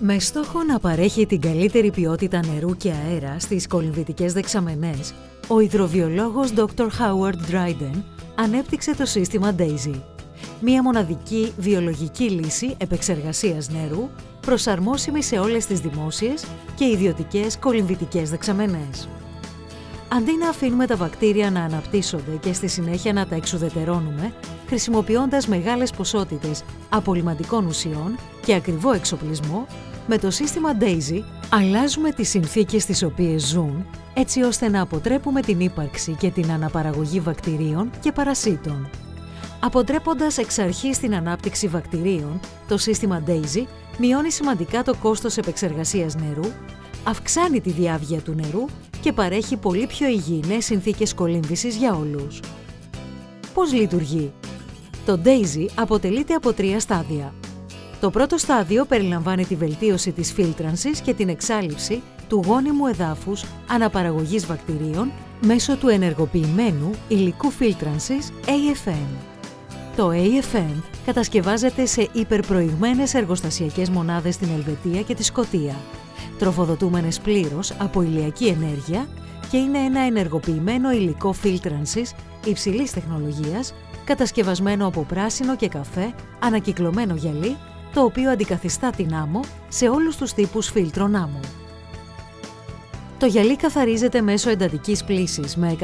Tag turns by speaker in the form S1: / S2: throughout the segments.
S1: Με στόχο να παρέχει την καλύτερη ποιότητα νερού και αέρα στις κολυμβητικές δεξαμενές, ο υδροβιολόγος Dr. Howard Dryden ανέπτυξε το σύστημα DAISY, μία μοναδική βιολογική λύση επεξεργασίας νερού προσαρμόσιμη σε όλες τις δημόσιες και ιδιωτικές κολυμβητικές δεξαμενές. Αντί να αφήνουμε τα βακτήρια να αναπτύσσονται και στη συνέχεια να τα εξουδετερώνουμε, χρησιμοποιώντας μεγάλες ποσότητες απολυμαντικών ουσιών και ακριβό εξοπλισμό, με το σύστημα DAISY αλλάζουμε τις συνθήκες στις οποίες ζουν, έτσι ώστε να αποτρέπουμε την ύπαρξη και την αναπαραγωγή βακτηρίων και παρασίτων. Αποτρέποντας εξ αρχής την ανάπτυξη βακτηρίων, το σύστημα DAISY μειώνει σημαντικά το κόστος επεξεργασίας νερού, αυξάνει τη διάβγεια του νερού και παρέχει πολύ πιο υγιεινές συνθήκες κολύμβησης για όλους. Πώς λειτουργεί? Το DAISY αποτελείται από 3 στάδια. Το πρώτο στάδιο περιλαμβάνει τη βελτίωση της φίλτρανσης και την εξάλειψη του γόνιμου εδάφους αναπαραγωγής βακτηρίων μέσω του ενεργοποιημένου υλικού φίλτρανσης AFM. Το AFM κατασκευάζεται σε υπερπροηγμένες εργοστασιακές μονάδες στην Ελβετία και τη Σκωτία, τροφοδοτούμενες πλήρως από ηλιακή ενέργεια, και είναι ένα ενεργοποιημένο υλικό φίλτρανσης υψηλής τεχνολογίας, κατασκευασμένο από πράσινο και καφέ ανακυκλωμένο γυαλί, το οποίο αντικαθιστά την άμμο σε όλους τους τύπους φίλτρων άμμου. Το γυαλί καθαρίζεται μέσω εντατικής πλύσης με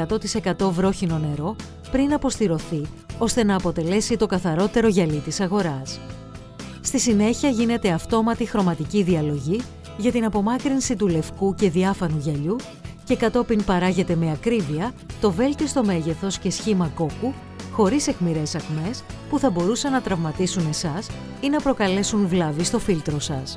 S1: 100% βρόχινο νερό πριν αποστηρωθεί, ώστε να αποτελέσει το καθαρότερο γυαλί της αγοράς. Στη συνέχεια γίνεται αυτόματη χρωματική διαλογή για την απομάκρυνση του λευκού και διάφανου γυαλιού και κατόπιν παράγεται με ακρίβεια το βέλτιστο μέγεθος και σχήμα κόκκου, χωρίς αιχμηρές ακμές που θα μπορούσαν να τραυματίσουν εσάς ή να προκαλέσουν βλάβη στο φίλτρο σας.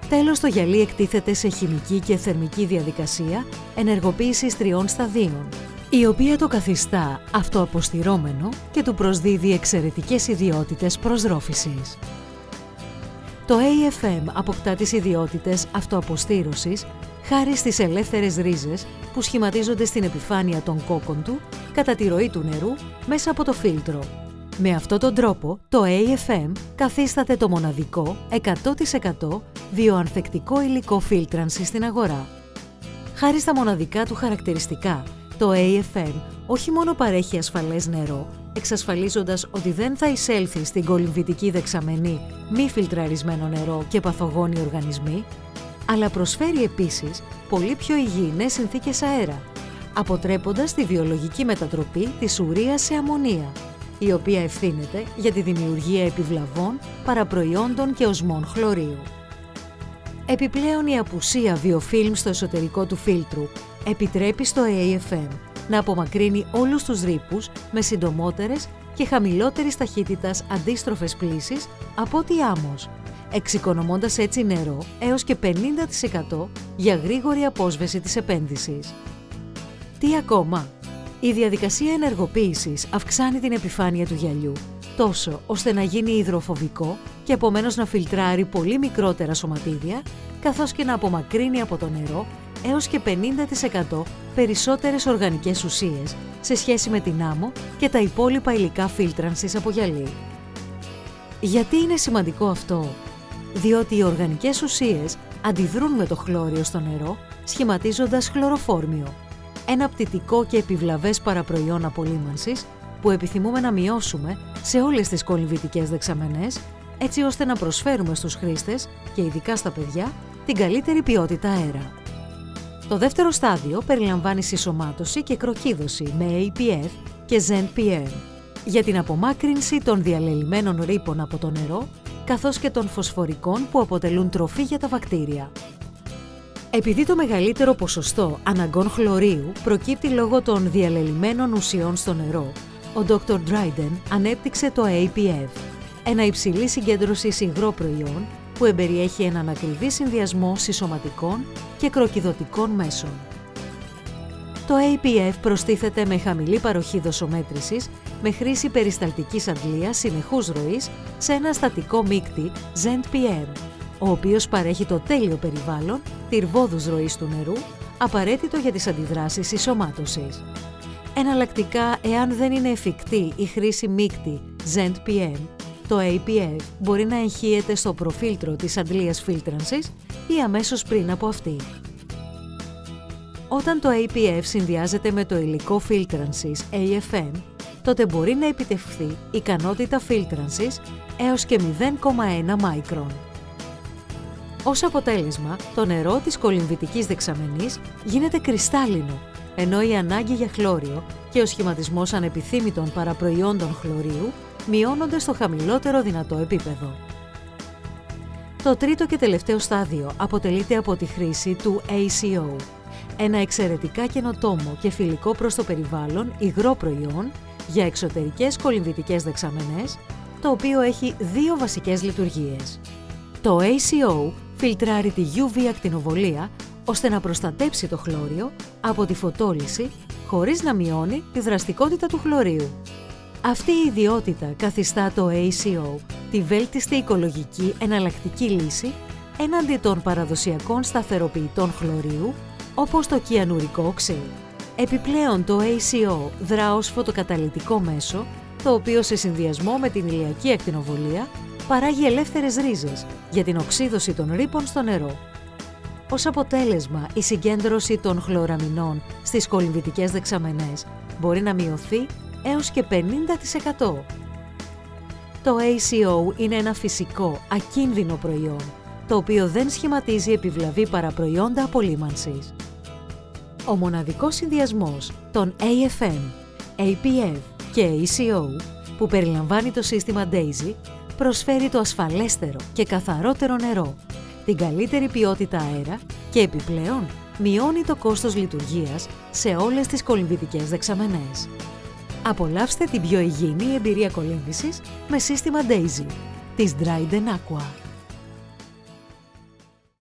S1: Τέλος, το γυαλί εκτίθεται σε χημική και θερμική διαδικασία ενεργοποίησης 3 σταδίων, η οποία το καθιστά αυτοαποστηρώμενο και του προσδίδει εξαιρετικές ιδιότητες προσδρόφησης. Το AFM αποκτά τις ιδιότητες αυτοαποστήρωσης χάρη στις ελεύθερες ρίζες που σχηματίζονται στην επιφάνεια των κόκκων του κατά τη ροή του νερού μέσα από το φίλτρο. Με αυτόν τον τρόπο, το AFM καθίσταται το μοναδικό 100% βιοανθεκτικό υλικό φίλτρανση στην αγορά. Χάρη στα μοναδικά του χαρακτηριστικά, το AFM όχι μόνο παρέχει ασφαλές νερό, εξασφαλίζοντας ότι δεν θα εισέλθει στην κολυμβητική δεξαμενή μη φιλτραρισμένο νερό και παθογόνοι οργανισμοί, αλλά προσφέρει επίσης πολύ πιο υγιεινές συνθήκες αέρα, αποτρέποντας τη βιολογική μετατροπή της ουρείας σε αμμονία, η οποία ευθύνεται για τη δημιουργία επιβλαβών, παραπροϊόντων και οσμών χλωρίου. Επιπλέον, η απουσία βιοφίλμ στο εσωτερικό του φίλτρου επιτρέπει στο AFM να απομακρύνει όλους τους ρήπους με συντομότερες και χαμηλότερης ταχύτητας αντίστροφες πλύσεις από ό,τι άμμος, εξοικονομώντας έτσι νερό έως και 50% για γρήγορη απόσβεση της επένδυσης. Τι ακόμα? Η διαδικασία ενεργοποίησης αυξάνει την επιφάνεια του γυαλιού, τόσο ώστε να γίνει υδροφοβικό και επομένως να φιλτράρει πολύ μικρότερα σωματίδια, καθώς και να απομακρύνει από το νερό έως και 50% περισσότερες οργανικές ουσίες σε σχέση με την άμμο και τα υπόλοιπα υλικά φίλτρανσης από γυαλί. Γιατί είναι σημαντικό αυτό? Διότι οι οργανικές ουσίες αντιδρούν με το χλώριο στο νερό, σχηματίζοντας χλωροφόρμιο, ένα πτυτικό και επιβλαβές παραπροϊόν απολύμανσης που επιθυμούμε να μειώσουμε σε όλες τις κολυμβητικές δεξαμενές, έτσι ώστε να προσφέρουμε στους χρήστες και ειδικά στα παιδιά την καλύτερη ποιότητα αέρα. Το δεύτερο στάδιο περιλαμβάνει συσσωμάτωση και κροκίδωση με APF και ZenPM για την απομάκρυνση των διαλελειμμένων ρήπων από το νερό, καθώς και των φωσφορικών που αποτελούν τροφή για τα βακτήρια. Επειδή το μεγαλύτερο ποσοστό αναγκών χλωρίου προκύπτει λόγω των διαλελειμμένων ουσιών στο νερό, ο Dr. Dryden ανέπτυξε το APF, ένα υψηλή συγκέντρωση υγρό προϊόν που εμπεριέχει έναν ακριβή συνδυασμό συσσωματικών και κροκιδωτικών μέσων. Το APF προστίθεται με χαμηλή παροχή δοσομέτρησης με χρήση περισταλτικής αντλίας συνεχούς ροής σε ένα στατικό μείκτη ZenPM, ο οποίος παρέχει το τέλειο περιβάλλον τυρβόδους ροής του νερού, απαραίτητο για τις αντιδράσεις συσσωμάτωσης. Εναλλακτικά, εάν δεν είναι εφικτή η χρήση μείκτη ZenPM, το APF μπορεί να εγχύεται στο προφίλτρο της αντλίας φίλτρανσης ή αμέσως πριν από αυτή. Όταν το APF συνδυάζεται με το υλικό φίλτρανσης AFM, τότε μπορεί να επιτευχθεί ικανότητα φίλτρανσης έως και 0,1 μάικρον. Ως αποτέλεσμα, το νερό της κολυμβητικής δεξαμενής γίνεται κρυστάλλινο, ενώ η ανάγκη για χλώριο και ο σχηματισμός ανεπιθύμητων παραπροϊόντων χλωρίου μειώνονται στο χαμηλότερο δυνατό επίπεδο. Το τρίτο και τελευταίο στάδιο αποτελείται από τη χρήση του ACO, ένα εξαιρετικά καινοτόμο και φιλικό προς το περιβάλλον υγρό προϊόν για εξωτερικές κολυμβητικές δεξαμενές, το οποίο έχει δύο βασικές λειτουργίες. Το ACO φιλτράρει τη UV ακτινοβολία ώστε να προστατέψει το χλώριο από τη φωτόλυση χωρίς να μειώνει τη δραστικότητα του χλωρίου. Αυτή η ιδιότητα καθιστά το ACO τη βέλτιστη οικολογική εναλλακτική λύση έναντι των παραδοσιακών σταθεροποιητών χλωρίου όπως το κιανουρικό οξύ. Επιπλέον το ACO δρά ως φωτοκαταλυτικό μέσο, το οποίο σε συνδυασμό με την ηλιακή ακτινοβολία παράγει ελεύθερες ρίζες για την οξύδωση των ρήπων στο νερό. Ως αποτέλεσμα, η συγκέντρωση των χλωραμινών στις κολυμβητικές δεξαμενές μπορεί να μειωθεί έως και 50%. Το ACO είναι ένα φυσικό, ακίνδυνο προϊόν, το οποίο δεν σχηματίζει επιβλαβή παραπροϊόντα απολύμανσης. Ο μοναδικός συνδυασμός των AFM, APF και ACO που περιλαμβάνει το σύστημα DAISY προσφέρει το ασφαλέστερο και καθαρότερο νερό, την καλύτερη ποιότητα αέρα και επιπλέον μειώνει το κόστος λειτουργίας σε όλες τις κολυμβητικές δεξαμενές. Απολαύστε την πιο υγιεινή εμπειρία κολύμβησης με σύστημα DAISY της Dryden Aqua.